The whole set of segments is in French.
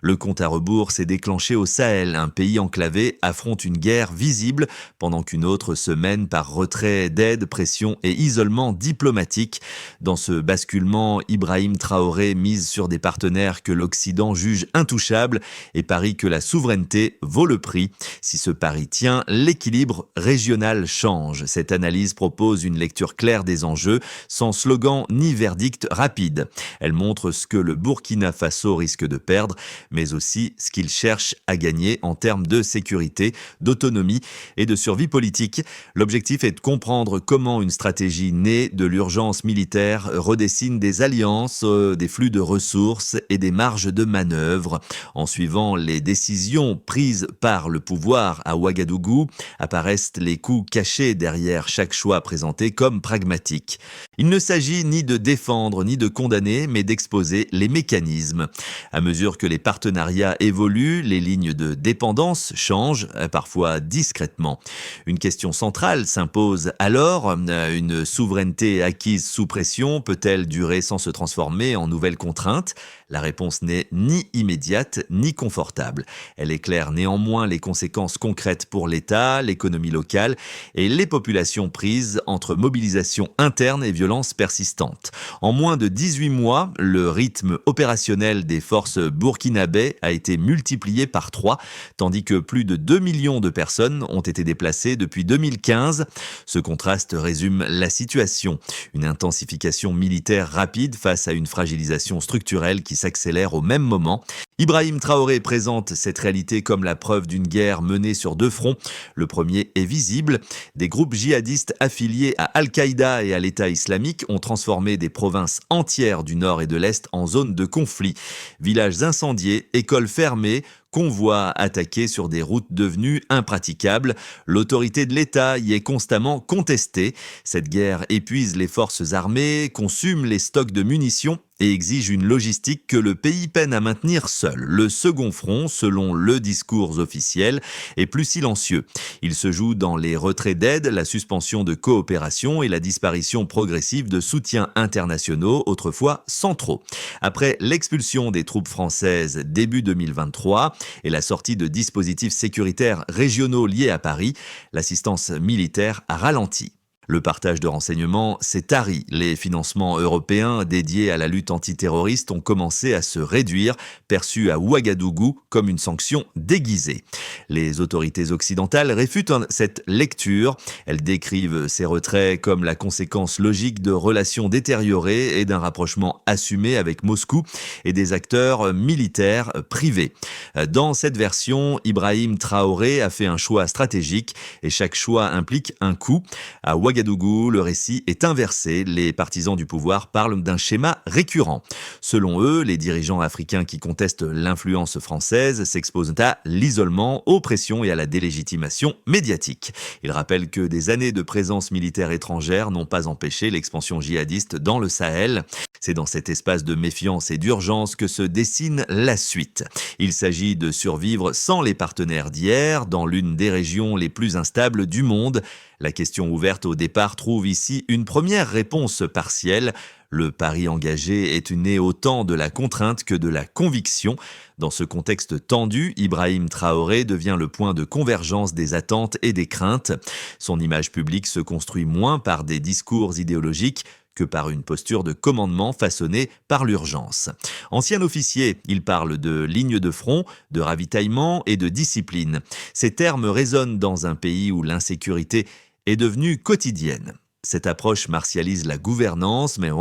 Le compte à rebours s'est déclenché au Sahel. Un pays enclavé affronte une guerre visible pendant qu'une autre se mène par retrait d'aide, pression et isolement diplomatique. Dans ce basculement, Ibrahim Traoré mise sur des partenaires que l'Occident juge intouchables et parie que la souveraineté vaut le prix. Si ce pari tient, l'équilibre régional change. Cette analyse propose une lecture claire des enjeux, sans slogan ni verdict rapide. Elle montre ce que le Burkina Faso risque de perdre, mais aussi ce qu'il cherche à gagner en termes de sécurité, d'autonomie et de survie politique. L'objectif est de comprendre comment une stratégie née de l'urgence militaire redessine des alliances, des flux de ressources et des marges de manœuvre. En suivant les décisions prises par le pouvoir à Ouagadougou, apparaissent les coups cachés derrière chaque choix présenté comme pragmatique. Il ne s'agit ni de défendre ni de condamner, mais d'exposer les mécanismes. À mesure que les partenariats évoluent, les lignes de dépendance changent, parfois discrètement. Une question centrale s'impose alors. Une souveraineté acquise sous pression peut-elle durer sans se transformer en nouvelle contrainte ? La réponse n'est ni immédiate ni confortable. Elle éclaire néanmoins les conséquences concrètes pour l'État, l'économie locale et les populations prises entre mobilisation interne et violence persistante. En moins de 18 mois, le rythme opérationnel des forces burkinabè a été multiplié par 3, tandis que plus de 2 millions de personnes ont été déplacées depuis 2015. Ce contraste résume la situation. Une intensification militaire rapide face à une fragilisation structurelle qui s'accélère au même moment. Ibrahim Traoré présente cette réalité comme la preuve d'une guerre menée sur 2 fronts. Le premier est visible. Des groupes djihadistes affiliés à Al-Qaïda et à l'État islamique ont transformé des provinces entières du nord et de l'est en zone de conflit. Villages incendiés, écoles fermées, convois attaqués sur des routes devenues impraticables. L'autorité de l'État y est constamment contestée. Cette guerre épuise les forces armées, consume les stocks de munitions et exige une logistique que le pays peine à maintenir seul. Le second front, selon le discours officiel, est plus silencieux. Il se joue dans les retraits d'aide, la suspension de coopération et la disparition progressive de soutiens internationaux, autrefois centraux. Après l'expulsion des troupes françaises début 2023 et la sortie de dispositifs sécuritaires régionaux liés à Paris, l'assistance militaire a ralenti. Le partage de renseignements s'est tari. Les financements européens dédiés à la lutte antiterroriste ont commencé à se réduire, perçus à Ouagadougou comme une sanction déguisée. Les autorités occidentales réfutent cette lecture. Elles décrivent ces retraits comme la conséquence logique de relations détériorées et d'un rapprochement assumé avec Moscou et des acteurs militaires privés. Dans cette version, Ibrahim Traoré a fait un choix stratégique et chaque choix implique un coût. À Ouagadougou, le récit est inversé. Les partisans du pouvoir parlent d'un schéma récurrent. Selon eux, les dirigeants africains qui contestent l'influence française s'exposent à l'isolement, aux pressions et à la délégitimation médiatique. Ils rappellent que des années de présence militaire étrangère n'ont pas empêché l'expansion djihadiste dans le Sahel. C'est dans cet espace de méfiance et d'urgence que se dessine la suite. Il s'agit de survivre sans les partenaires d'hier, dans l'une des régions les plus instables du monde. La question ouverte au départ trouve ici une première réponse partielle. Le pari engagé est né autant de la contrainte que de la conviction. Dans ce contexte tendu, Ibrahim Traoré devient le point de convergence des attentes et des craintes. Son image publique se construit moins par des discours idéologiques que par une posture de commandement façonnée par l'urgence. Ancien officier, il parle de ligne de front, de ravitaillement et de discipline. Ces termes résonnent dans un pays où l'insécurité est devenue quotidienne. Cette approche martialise la gouvernance, mais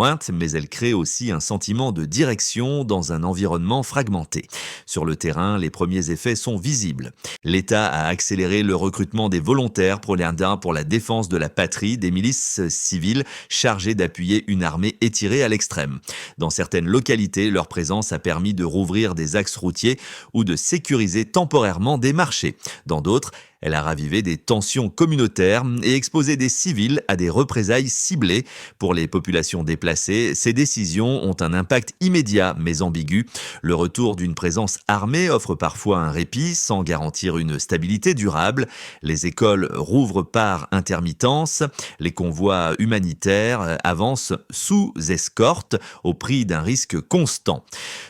elle crée aussi un sentiment de direction dans un environnement fragmenté. Sur le terrain, les premiers effets sont visibles. L'État a accéléré le recrutement des volontaires pour la défense de la patrie, des milices civiles chargées d'appuyer une armée étirée à l'extrême. Dans certaines localités, leur présence a permis de rouvrir des axes routiers ou de sécuriser temporairement des marchés. Dans d'autres, Elle a ravivé des tensions communautaires et exposé des civils à des représailles ciblées. Pour les populations déplacées, ces décisions ont un impact immédiat mais ambigu. Le retour d'une présence armée offre parfois un répit sans garantir une stabilité durable. Les écoles rouvrent par intermittence. Les convois humanitaires avancent sous escorte au prix d'un risque constant.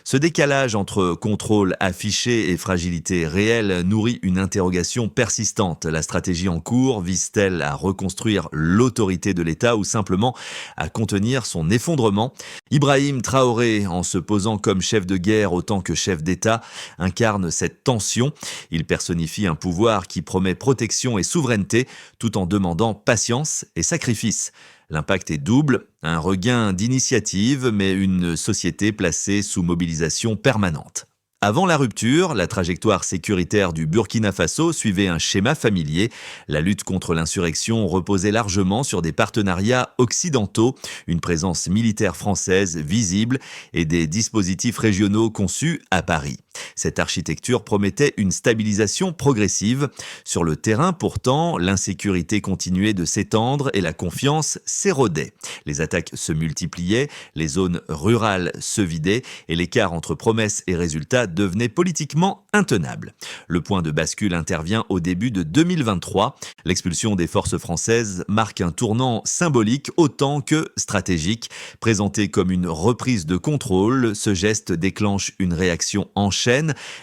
Ce décalage entre contrôle affiché et fragilité réelle nourrit une interrogation persistante. La stratégie en cours vise-t-elle à reconstruire l'autorité de l'État ou simplement à contenir son effondrement? Ibrahim Traoré, en se posant comme chef de guerre autant que chef d'État, incarne cette tension. Il personnifie un pouvoir qui promet protection et souveraineté tout en demandant patience et sacrifice. L'impact est double, un regain d'initiative, mais une société placée sous mobilisation permanente. Avant la rupture, la trajectoire sécuritaire du Burkina Faso suivait un schéma familier. La lutte contre l'insurrection reposait largement sur des partenariats occidentaux, une présence militaire française visible et des dispositifs régionaux conçus à Paris. Cette architecture promettait une stabilisation progressive. Sur le terrain, pourtant, l'insécurité continuait de s'étendre et la confiance s'érodait. Les attaques se multipliaient, les zones rurales se vidaient et l'écart entre promesses et résultats devenait politiquement intenable. Le point de bascule intervient au début de 2023. L'expulsion des forces françaises marque un tournant symbolique autant que stratégique. Présenté comme une reprise de contrôle, ce geste déclenche une réaction en chaîne.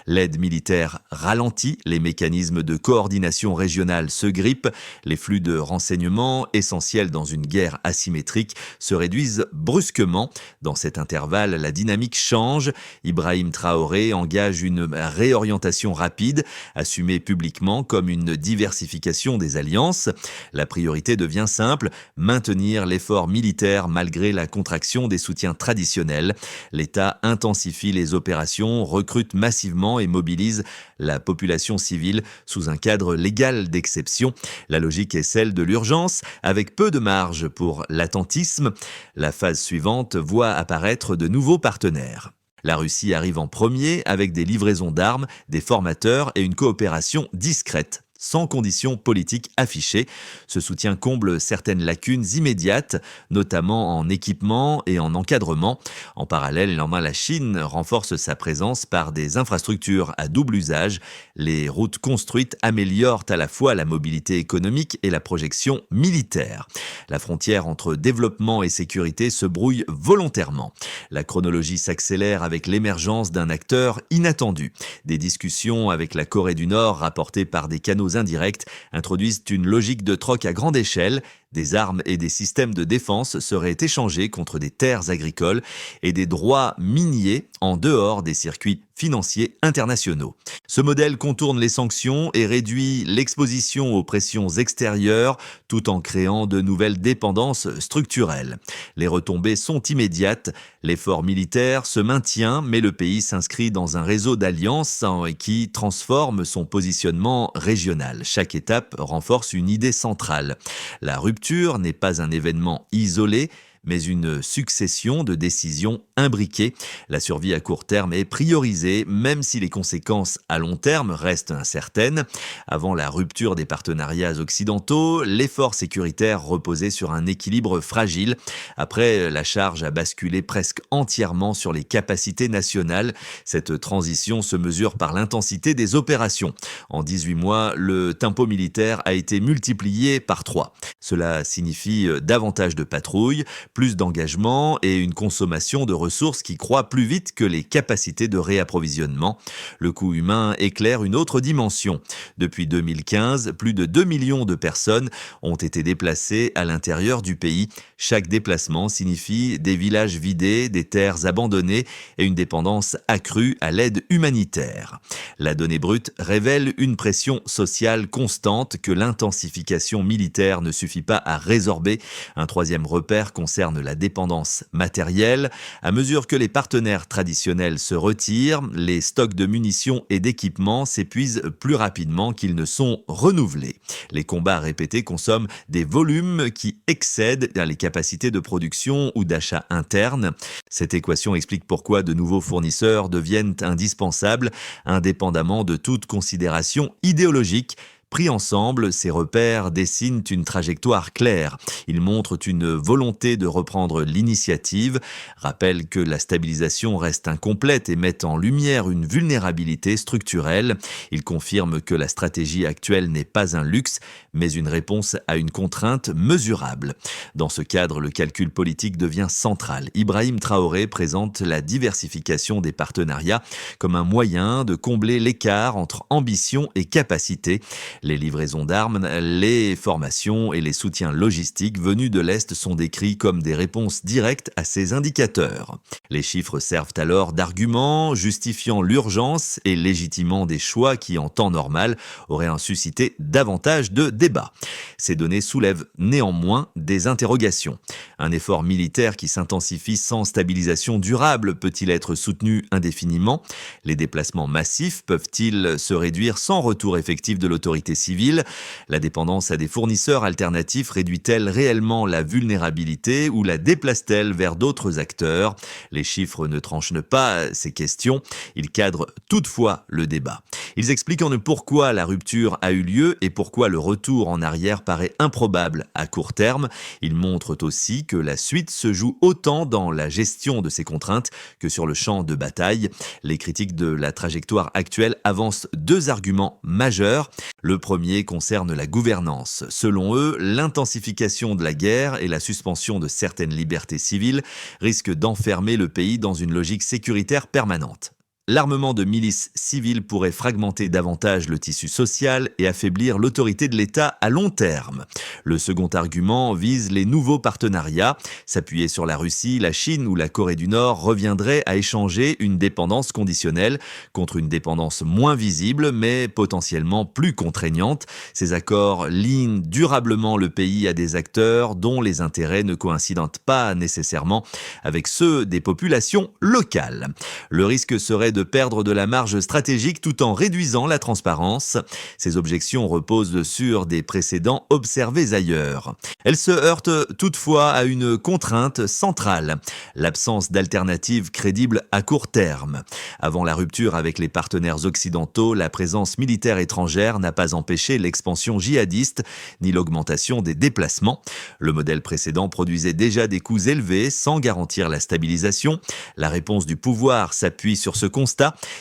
L'aide militaire ralentit, les mécanismes de coordination régionale se grippent, les flux de renseignements, essentiels dans une guerre asymétrique, se réduisent brusquement. Dans cet intervalle, la dynamique change. Ibrahim Traoré engage une réorientation rapide, assumée publiquement comme une diversification des alliances. La priorité devient simple, maintenir l'effort militaire malgré la contraction des soutiens traditionnels. L'État intensifie les opérations, recrute massivement et mobilise la population civile sous un cadre légal d'exception. La logique est celle de l'urgence, avec peu de marge pour l'attentisme. La phase suivante voit apparaître de nouveaux partenaires. La Russie arrive en premier avec des livraisons d'armes, des formateurs et une coopération discrète, sans conditions politiques affichées. Ce soutien comble certaines lacunes immédiates, notamment en équipement et en encadrement. En parallèle, la Chine renforce sa présence par des infrastructures à double usage. Les routes construites améliorent à la fois la mobilité économique et la projection militaire. La frontière entre développement et sécurité se brouille volontairement. La chronologie s'accélère avec l'émergence d'un acteur inattendu. Des discussions avec la Corée du Nord rapportées par des canaux indirects introduisent une logique de troc à grande échelle. Des armes et des systèmes de défense seraient échangés contre des terres agricoles et des droits miniers en dehors des circuits financiers internationaux. Ce modèle contourne les sanctions et réduit l'exposition aux pressions extérieures tout en créant de nouvelles dépendances structurelles. Les retombées sont immédiates. L'effort militaire se maintient, mais le pays s'inscrit dans un réseau d'alliances qui transforme son positionnement régional. Chaque étape renforce une idée centrale. La rupture n'est pas un événement isolé, mais une succession de décisions imbriquées. La survie à court terme est priorisée, même si les conséquences à long terme restent incertaines. Avant la rupture des partenariats occidentaux, l'effort sécuritaire reposait sur un équilibre fragile. Après, la charge a basculé presque entièrement sur les capacités nationales. Cette transition se mesure par l'intensité des opérations. En 18 mois, le tempo militaire a été multiplié par 3. Cela signifie davantage de patrouilles, plus d'engagement et une consommation de ressources qui croît plus vite que les capacités de réapprovisionnement. Le coût humain éclaire une autre dimension. Depuis 2015, plus de 2 millions de personnes ont été déplacées à l'intérieur du pays. Chaque déplacement signifie des villages vidés, des terres abandonnées et une dépendance accrue à l'aide humanitaire. La donnée brute révèle une pression sociale constante que l'intensification militaire ne suffit pas à résorber. Un troisième repère concerne la dépendance matérielle. À mesure que les partenaires traditionnels se retirent, les stocks de munitions et d'équipements s'épuisent plus rapidement qu'ils ne sont renouvelés. Les combats répétés consomment des volumes qui excèdent les capacités de production ou d'achat interne. Cette équation explique pourquoi de nouveaux fournisseurs deviennent indispensables, indépendamment de toute considération idéologique. Pris ensemble, ces repères dessinent une trajectoire claire. Ils montrent une volonté de reprendre l'initiative, rappellent que la stabilisation reste incomplète et mettent en lumière une vulnérabilité structurelle. Ils confirment que la stratégie actuelle n'est pas un luxe, mais une réponse à une contrainte mesurable. Dans ce cadre, le calcul politique devient central. Ibrahim Traoré présente la diversification des partenariats comme un moyen de combler l'écart entre ambition et capacité. Les livraisons d'armes, les formations et les soutiens logistiques venus de l'Est sont décrits comme des réponses directes à ces indicateurs. Les chiffres servent alors d'arguments, justifiant l'urgence et légitimant des choix qui, en temps normal, auraient suscité davantage de débats. Ces données soulèvent néanmoins des interrogations. Un effort militaire qui s'intensifie sans stabilisation durable peut-il être soutenu indéfiniment ? Les déplacements massifs peuvent-ils se réduire sans retour effectif de l'autorité civile ? La dépendance à des fournisseurs alternatifs réduit-elle réellement la vulnérabilité ou la déplace-t-elle vers d'autres acteurs ? Les chiffres ne tranchent pas ces questions, ils cadrent toutefois le débat. Ils expliquent pourquoi la rupture a eu lieu et pourquoi le retour en arrière paraît improbable à court terme. Ils montrent aussi que la suite se joue autant dans la gestion de ces contraintes que sur le champ de bataille. Les critiques de la trajectoire actuelle avancent deux arguments majeurs. Le premier concerne la gouvernance. Selon eux, l'intensification de la guerre et la suspension de certaines libertés civiles risquent d'enfermer le pays dans une logique sécuritaire permanente. L'armement de milices civiles pourrait fragmenter davantage le tissu social et affaiblir l'autorité de l'État à long terme. Le second argument vise les nouveaux partenariats. S'appuyer sur la Russie, la Chine ou la Corée du Nord reviendrait à échanger une dépendance conditionnelle contre une dépendance moins visible mais potentiellement plus contraignante. Ces accords lient durablement le pays à des acteurs dont les intérêts ne coïncident pas nécessairement avec ceux des populations locales. Le risque serait de perdre de la marge stratégique tout en réduisant la transparence. Ces objections reposent sur des précédents observés ailleurs. Elles se heurtent toutefois à une contrainte centrale, l'absence d'alternatives crédibles à court terme. Avant la rupture avec les partenaires occidentaux, la présence militaire étrangère n'a pas empêché l'expansion djihadiste ni l'augmentation des déplacements. Le modèle précédent produisait déjà des coûts élevés sans garantir la stabilisation. La réponse du pouvoir s'appuie sur ce constat.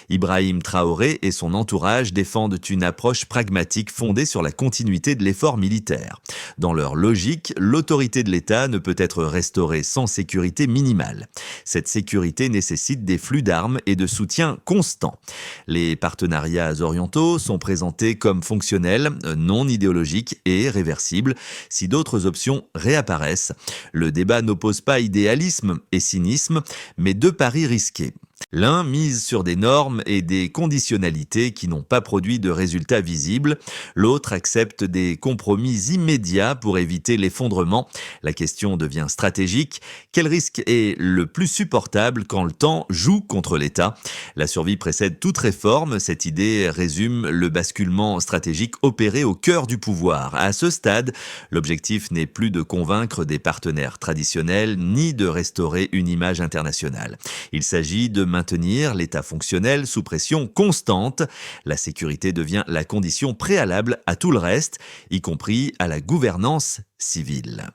Ibrahim Traoré et son entourage défendent une approche pragmatique fondée sur la continuité de l'effort militaire. Dans leur logique, l'autorité de l'État ne peut être restaurée sans sécurité minimale. Cette sécurité nécessite des flux d'armes et de soutien constants. Les partenariats orientaux sont présentés comme fonctionnels, non idéologiques et réversibles si d'autres options réapparaissent. Le débat n'oppose pas idéalisme et cynisme, mais deux paris risqués. L'un mise sur des normes et des conditionnalités qui n'ont pas produit de résultats visibles. L'autre accepte des compromis immédiats pour éviter l'effondrement. La question devient stratégique. Quel risque est le plus supportable quand le temps joue contre l'État ? La survie précède toute réforme. Cette idée résume le basculement stratégique opéré au cœur du pouvoir. À ce stade, l'objectif n'est plus de convaincre des partenaires traditionnels ni de restaurer une image internationale. Il s'agit de maintenir l'État fonctionnel sous pression constante. La sécurité devient la condition préalable à tout le reste, y compris à la gouvernance civile.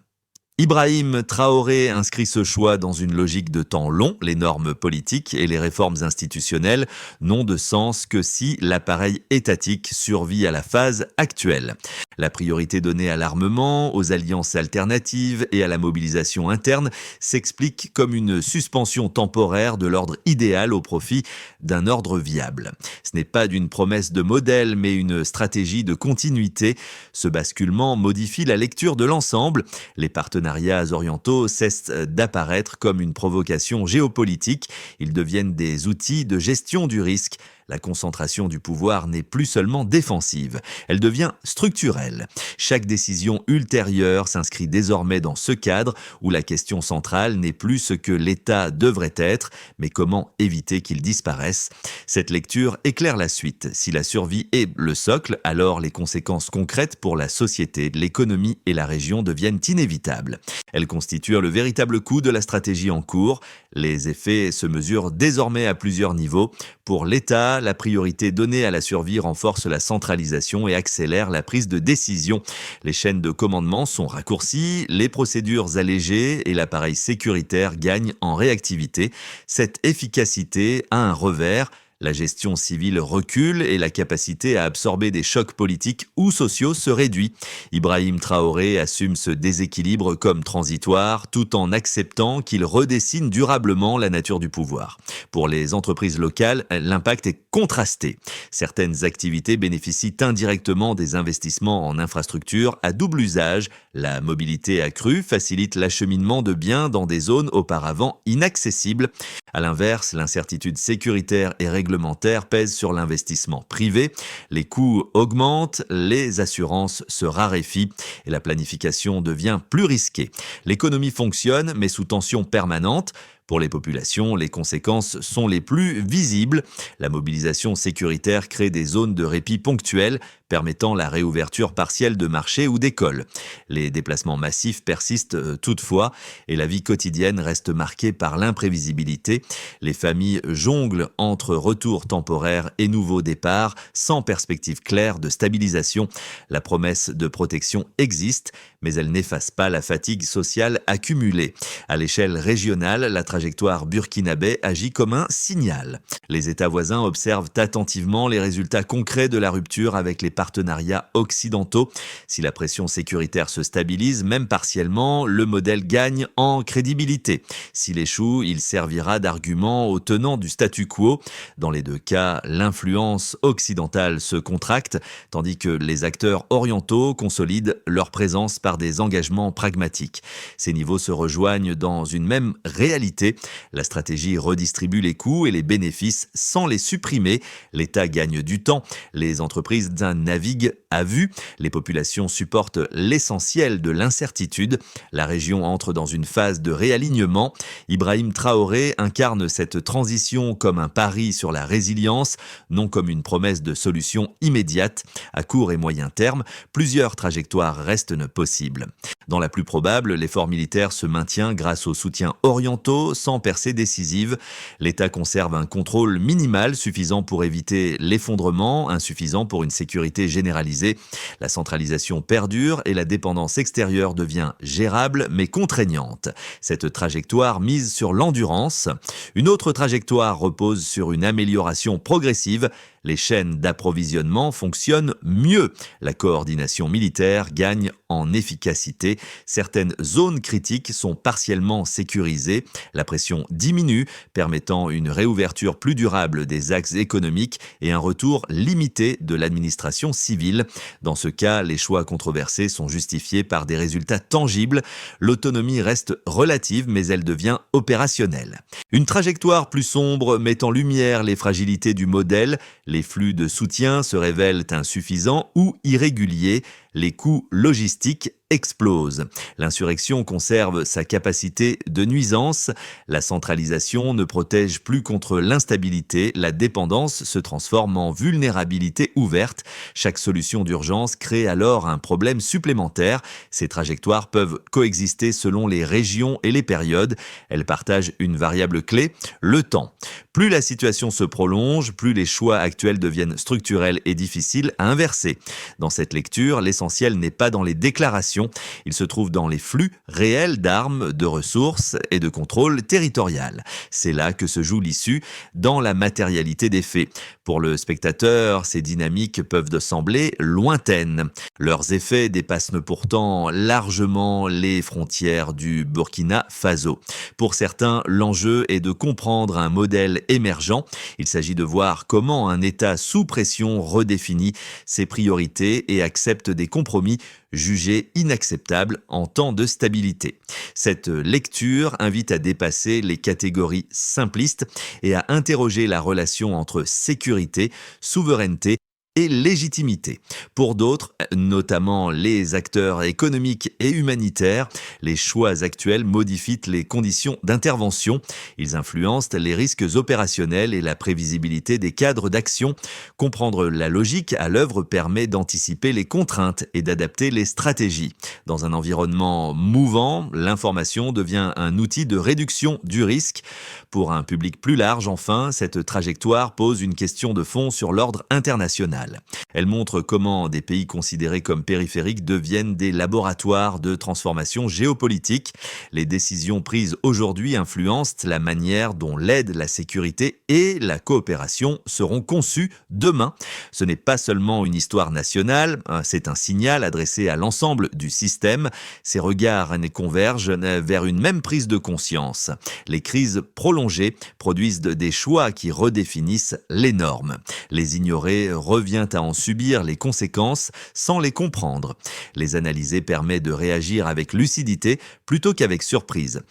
Ibrahim Traoré inscrit ce choix dans une logique de temps long. Les normes politiques et les réformes institutionnelles n'ont de sens que si l'appareil étatique survit à la phase actuelle. La priorité donnée à l'armement, aux alliances alternatives et à la mobilisation interne s'explique comme une suspension temporaire de l'ordre idéal au profit d'un ordre viable. Ce n'est pas d'une promesse de modèle, mais une stratégie de continuité. Ce basculement modifie la lecture de l'ensemble. Les partenariats orientaux cessent d'apparaître comme une provocation géopolitique. Ils deviennent des outils de gestion du risque. La concentration du pouvoir n'est plus seulement défensive, elle devient structurelle. Chaque décision ultérieure s'inscrit désormais dans ce cadre où la question centrale n'est plus ce que l'État devrait être, mais comment éviter qu'il disparaisse. Cette lecture éclaire la suite. Si la survie est le socle, alors les conséquences concrètes pour la société, l'économie et la région deviennent inévitables. Elles constituent le véritable coût de la stratégie en cours. Les effets se mesurent désormais à plusieurs niveaux. Pour l'État, cas, la priorité donnée à la survie renforce la centralisation et accélère la prise de décision. Les chaînes de commandement sont raccourcies, les procédures allégées et l'appareil sécuritaire gagne en réactivité. Cette efficacité a un revers. La gestion civile recule et la capacité à absorber des chocs politiques ou sociaux se réduit. Ibrahim Traoré assume ce déséquilibre comme transitoire tout en acceptant qu'il redessine durablement la nature du pouvoir. Pour les entreprises locales, l'impact est contrasté. Certaines activités bénéficient indirectement des investissements en infrastructures à double usage. La mobilité accrue facilite l'acheminement de biens dans des zones auparavant inaccessibles. À l'inverse, l'incertitude sécuritaire et réglementaire pèse sur l'investissement privé. Les coûts augmentent, les assurances se raréfient et la planification devient plus risquée. L'économie fonctionne, mais sous tension permanente. Pour les populations, les conséquences sont les plus visibles. La mobilisation sécuritaire crée des zones de répit ponctuelles, permettant la réouverture partielle de marchés ou d'écoles. Les déplacements massifs persistent toutefois et la vie quotidienne reste marquée par l'imprévisibilité. Les familles jonglent entre retours temporaires et nouveaux départs, sans perspective claire de stabilisation. La promesse de protection existe, mais elle n'efface pas la fatigue sociale accumulée. À l'échelle régionale, la trajectoire burkinabé agit comme un signal. Les États voisins observent attentivement les résultats concrets de la rupture avec les partenariats occidentaux. Si la pression sécuritaire se stabilise, même partiellement, le modèle gagne en crédibilité. S'il échoue, il servira d'argument aux tenants du statu quo. Dans les deux cas, l'influence occidentale se contracte, tandis que les acteurs orientaux consolident leur présence par des engagements pragmatiques. Ces niveaux se rejoignent dans une même réalité. La stratégie redistribue les coûts et les bénéfices sans les supprimer. L'État gagne du temps. Les entreprises naviguent à vue. Les populations supportent l'essentiel de l'incertitude. La région entre dans une phase de réalignement. Ibrahim Traoré incarne cette transition comme un pari sur la résilience, non comme une promesse de solution immédiate. À court et moyen terme, plusieurs trajectoires restent possibles. Dans la plus probable, l'effort militaire se maintient grâce aux soutiens orientaux sans percée décisive. L'État conserve un contrôle minimal suffisant pour éviter l'effondrement, insuffisant pour une sécurité généralisée. La centralisation perdure et la dépendance extérieure devient gérable mais contraignante. Cette trajectoire mise sur l'endurance. Une autre trajectoire repose sur une amélioration progressive. Les chaînes d'approvisionnement fonctionnent mieux. La coordination militaire gagne en efficacité. Certaines zones critiques sont partiellement sécurisées. La pression diminue, permettant une réouverture plus durable des axes économiques et un retour limité de l'administration civile. Dans ce cas, les choix controversés sont justifiés par des résultats tangibles. L'autonomie reste relative, mais elle devient opérationnelle. Une trajectoire plus sombre met en lumière les fragilités du modèle. Les flux de soutien se révèlent insuffisants ou irréguliers. Les coûts logistiques explosent. L'insurrection conserve sa capacité de nuisance. La centralisation ne protège plus contre l'instabilité. La dépendance se transforme en vulnérabilité ouverte. Chaque solution d'urgence crée alors un problème supplémentaire. Ces trajectoires peuvent coexister selon les régions et les périodes. Elles partagent une variable clé, le temps. Plus la situation se prolonge, plus les choix actuels deviennent structurels et difficiles à inverser. Dans cette lecture, l'essentiel n'est pas dans les déclarations, il se trouve dans les flux réels d'armes, de ressources et de contrôle territorial. C'est là que se joue l'issue, dans la matérialité des faits. Pour le spectateur, ces dynamiques peuvent sembler lointaines. Leurs effets dépassent pourtant largement les frontières du Burkina Faso. Pour certains, l'enjeu est de comprendre un modèle émergent. Il s'agit de voir comment un État sous pression redéfinit ses priorités et accepte des compromis jugés inacceptables en temps de stabilité. Cette lecture invite à dépasser les catégories simplistes et à interroger la relation entre sécurité, souveraineté et légitimité. Pour d'autres, notamment les acteurs économiques et humanitaires, les choix actuels modifient les conditions d'intervention. Ils influencent les risques opérationnels et la prévisibilité des cadres d'action. Comprendre la logique à l'œuvre permet d'anticiper les contraintes et d'adapter les stratégies. Dans un environnement mouvant, l'information devient un outil de réduction du risque. Pour un public plus large, enfin, cette trajectoire pose une question de fond sur l'ordre international. Elle montre comment des pays considérés comme périphériques deviennent des laboratoires de transformation géopolitique. Les décisions prises aujourd'hui influencent la manière dont l'aide, la sécurité et la coopération seront conçues demain. Ce n'est pas seulement une histoire nationale, c'est un signal adressé à l'ensemble du système. Ces regards convergent vers une même prise de conscience. Les crises prolongées produisent des choix qui redéfinissent les normes. Les ignorer revient à en subir les conséquences sans les comprendre. Les analyser permet de réagir avec lucidité plutôt qu'avec surprise.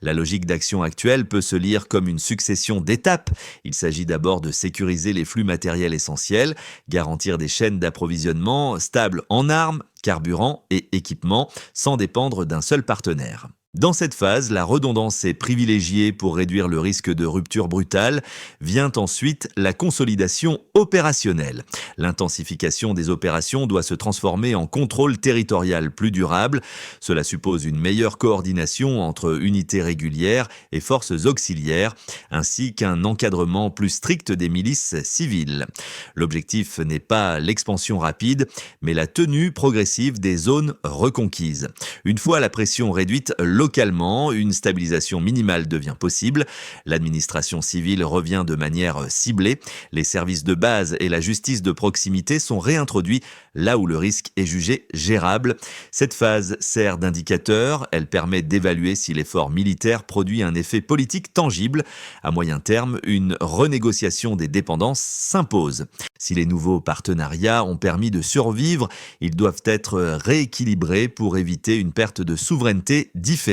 La logique d'action actuelle peut se lire comme une succession d'étapes. Il s'agit d'abord de sécuriser les flux matériels essentiels, garantir des chaînes d'approvisionnement stables en armes, carburant et équipements sans dépendre d'un seul partenaire. Dans cette phase, la redondance est privilégiée pour réduire le risque de rupture brutale. Vient ensuite la consolidation opérationnelle. L'intensification des opérations doit se transformer en contrôle territorial plus durable. Cela suppose une meilleure coordination entre unités régulières et forces auxiliaires, ainsi qu'un encadrement plus strict des milices civiles. L'objectif n'est pas l'expansion rapide, mais la tenue progressive des zones reconquises. Une fois la pression réduite localement, une stabilisation minimale devient possible. L'administration civile revient de manière ciblée. Les services de base et la justice de proximité sont réintroduits là où le risque est jugé gérable. Cette phase sert d'indicateur. Elle permet d'évaluer si l'effort militaire produit un effet politique tangible. À moyen terme, une renégociation des dépendances s'impose. Si les nouveaux partenariats ont permis de survivre, ils doivent être rééquilibrés pour éviter une perte de souveraineté différée.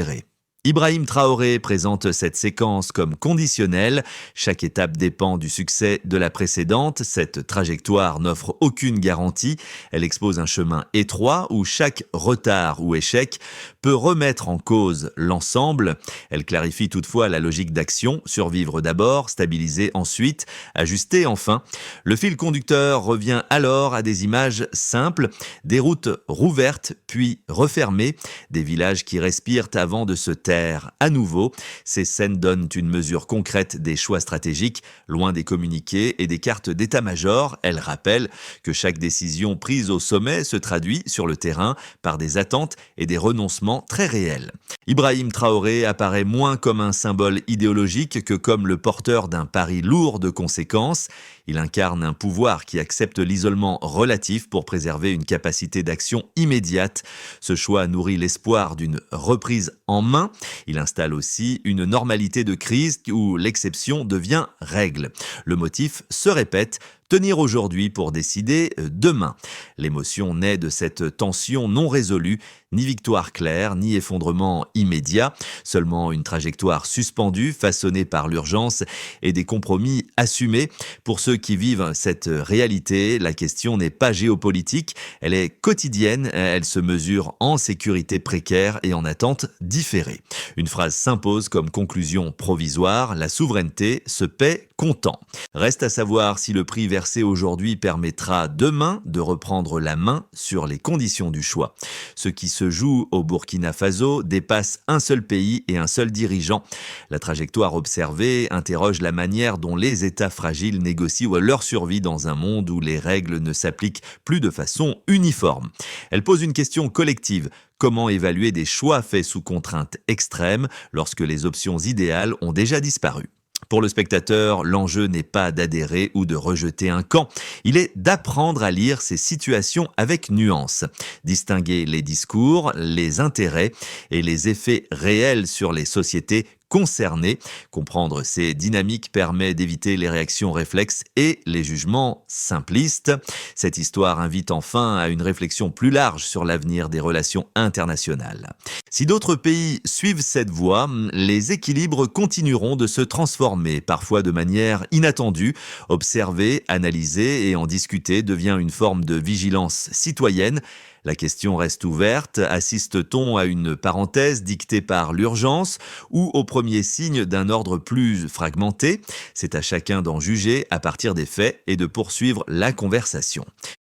Ibrahim Traoré présente cette séquence comme conditionnelle. Chaque étape dépend du succès de la précédente. Cette trajectoire n'offre aucune garantie. Elle expose un chemin étroit où chaque retard ou échec peut remettre en cause l'ensemble. Elle clarifie toutefois la logique d'action. Survivre d'abord, stabiliser ensuite, ajuster enfin. Le fil conducteur revient alors à des images simples, des routes rouvertes puis refermées, des villages qui respirent avant de se taire à nouveau. Ces scènes donnent une mesure concrète des choix stratégiques, loin des communiqués et des cartes d'état-major. Elles rappellent que chaque décision prise au sommet se traduit sur le terrain par des attentes et des renoncements très réels. Ibrahim Traoré apparaît moins comme un symbole idéologique que comme le porteur d'un pari lourd de conséquences. Il incarne un pouvoir qui accepte l'isolement relatif pour préserver une capacité d'action immédiate. Ce choix nourrit l'espoir d'une reprise en main. Il installe aussi une normalité de crise où l'exception devient règle. Le motif se répète: tenir aujourd'hui pour décider demain. L'émotion naît de cette tension non résolue, ni victoire claire, ni effondrement immédiat, seulement une trajectoire suspendue, façonnée par l'urgence et des compromis assumés. Pour ceux qui vivent cette réalité, la question n'est pas géopolitique, elle est quotidienne, elle se mesure en sécurité précaire et en attente différée. Une phrase s'impose comme conclusion provisoire: la souveraineté se paie comptant. Reste à savoir si le prix versé aujourd'hui permettra demain de reprendre la main sur les conditions du choix. Ce qui se joue au Burkina Faso dépasse un seul pays et un seul dirigeant. La trajectoire observée interroge la manière dont les États fragiles négocient leur survie dans un monde où les règles ne s'appliquent plus de façon uniforme. Elle pose une question collective. Comment évaluer des choix faits sous contraintes extrêmes lorsque les options idéales ont déjà disparu ? Pour le spectateur, l'enjeu n'est pas d'adhérer ou de rejeter un camp, il est d'apprendre à lire ces situations avec nuance, distinguer les discours, les intérêts et les effets réels sur les sociétés concernés. Comprendre ces dynamiques permet d'éviter les réactions réflexes et les jugements simplistes. Cette histoire invite enfin à une réflexion plus large sur l'avenir des relations internationales. Si d'autres pays suivent cette voie, les équilibres continueront de se transformer, parfois de manière inattendue. Observer, analyser et en discuter devient une forme de vigilance citoyenne. La question reste ouverte. Assiste-t-on à une parenthèse dictée par l'urgence ou au premier signe d'un ordre plus fragmenté? C'est à chacun d'en juger à partir des faits et de poursuivre la conversation.